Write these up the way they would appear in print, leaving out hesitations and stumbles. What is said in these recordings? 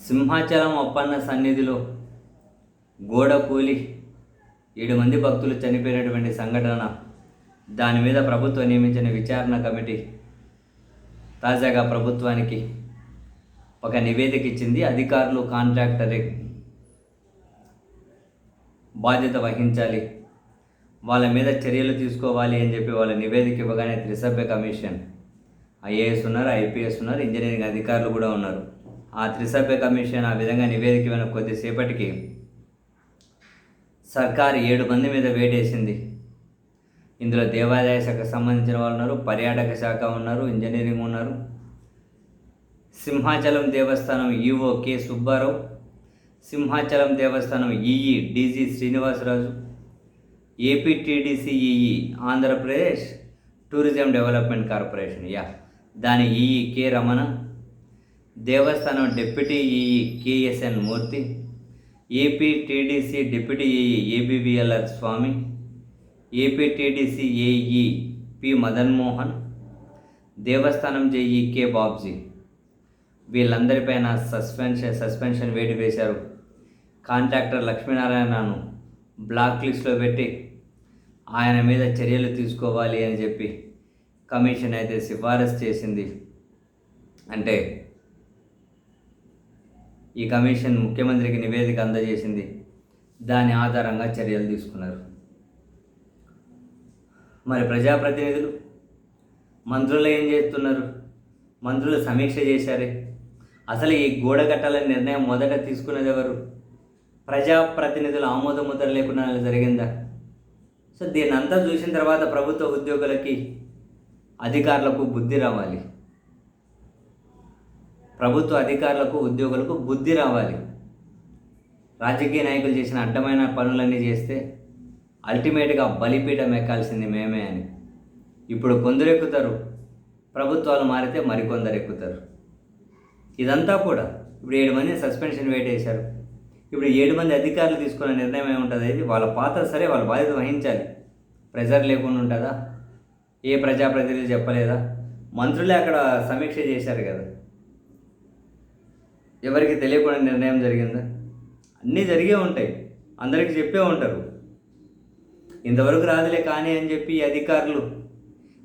సింహాచలం అప్పన్న సన్నిధిలో గోడ కూలి 7 మంది భక్తులు చనిపోయినటువంటి సంఘటన, దాని మీద ప్రభుత్వం నియమించిన విచారణ కమిటీ తాజాగా ప్రభుత్వానికి ఒక నివేదిక ఇచ్చింది. అధికారులు, కాంట్రాక్టరే బాధ్యత వహించాలి, వాళ్ళ మీద చర్యలు తీసుకోవాలి అని చెప్పి వాళ్ళ నివేదిక ఇవ్వగానే త్రిసభ్య కమిషన్, ఐఏఎస్ ఉన్నారు, ఐపీఎస్ ఉన్నారు, ఇంజనీరింగ్ అధికారులు కూడా ఉన్నారు. ఆ త్రిసభ్య కమిషన్ ఆ విధంగా నివేదిక ఇవ్వడం కొద్దిసేపటికి సర్కారు 7 మంది మీద వేటేసింది. ఇందులో దేవాదాయ శాఖకు సంబంధించిన వాళ్ళు ఉన్నారు, పర్యాటక శాఖ ఉన్నారు, ఇంజనీరింగ్ ఉన్నారు. సింహాచలం దేవస్థానం ఈఓ కె సుబ్బారావు, సింహాచలం దేవస్థానం EE DG Srinivasaraju, APTDC EE Andhra Pradesh tourism development corporation దాని ఈఈ కె రమణ, దేవస్థానం deputy EE KSN Murthy, APTDC deputy EE ABVLR Swamy, APTDC AE P Madanmohan, దేవస్థానం జేఈ కె బాబ్జీ, వీళ్ళందరిపైన సస్పెన్షన్ వేటు వేశారు. కాంట్రాక్టర్ లక్ష్మీనారాయణను బ్లాక్ లిస్ట్లో పెట్టి ఆయన మీద చర్యలు తీసుకోవాలి అని చెప్పి కమిషన్ అయితే సిఫారసు చేసింది. అంటే ఈ కమిషన్ ముఖ్యమంత్రికి నివేదిక అందజేసింది. దాని ఆధారంగా చర్యలు తీసుకున్నారు. మరి ప్రజాప్రతినిధులు, మంత్రులు ఏం చేస్తున్నారు? మంత్రులు సమీక్ష చేశారే. అసలు ఈ గోడ కట్టాలని నిర్ణయం మొదట తీసుకున్నది ఎవరు? ప్రజాప్రతినిధుల ఆమోద ముద్ర లేకుండా జరిగిందా? సో దీన్ని అంతా చూసిన తర్వాత ప్రభుత్వ ఉద్యోగులకి, అధికారులకు బుద్ధి రావాలి. ప్రభుత్వ అధికారులకు, ఉద్యోగులకు బుద్ధి రావాలి. రాజకీయ నాయకులు చేసిన అడ్డమైన పనులన్నీ చేస్తే అల్టిమేట్గా బలిపీఠం ఎక్కాల్సింది మేమే అని ఇప్పుడు కొందరెక్కుతారు, ప్రభుత్వాలు మారితే మరికొందరు ఎక్కుతారు. ఇదంతా కూడా ఇప్పుడు 7 మంది సస్పెన్షన్ వేటేశారు. ఇప్పుడు 7 మంది అధికారులు తీసుకున్న నిర్ణయం ఏముంటుంది? ఇది వాళ్ళ పాత్ర సరే, వాళ్ళ బాధ్యత వహించాలి. ప్రెజర్ లేకుండా ఉంటుందా? ఏ ప్రజాప్రతినిధులు చెప్పలేదా? మంత్రులే అక్కడ సమీక్ష చేశారు కదా, ఎవరికి తెలియకుండా నిర్ణయం జరిగిందా? అన్నీ జరిగే ఉంటాయి, అందరికీ చెప్పే ఉంటారు. ఇంతవరకు రాదులే కానీ అని చెప్పి అధికారులు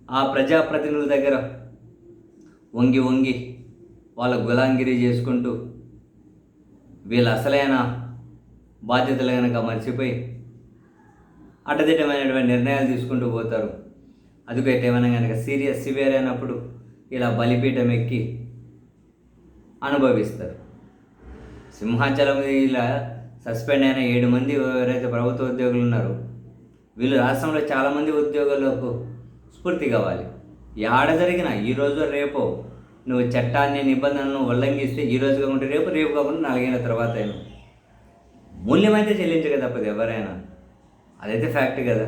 ఆ ప్రజాప్రతినిధుల దగ్గర వంగి వంగి వాళ్ళ గులాంగిరి చేసుకుంటూ వీళ్ళ అసలైన బాధ్యతలు కనుక మర్చిపోయి అడ్డదిడ్డమైనటువంటి నిర్ణయాలు తీసుకుంటూ పోతారు. అదుకైతే ఏమైనా కనుక సివియర్ అయినప్పుడు ఇలా బలిపీఠం ఎక్కి అనుభవిస్తారు. సింహాచలం ఇలా సస్పెండ్ అయిన 7 మంది ఎవరైతే ప్రభుత్వ ఉద్యోగులు ఉన్నారో వీళ్ళు రాష్ట్రంలో చాలామంది ఉద్యోగులకు స్ఫూర్తి కావాలి. ఆడ జరిగిన ఈరోజు రేపో నువ్వు చట్టాన్ని, నిబంధనలను ఉల్లంఘిస్తే ఈరోజు కాకుండా రేపు కాకుండా 4 ఏళ్ళ తర్వాత అయినా మూల్యమైతే చెల్లించక తప్పదు ఎవరైనా. అదైతే ఫ్యాక్ట్ కదా.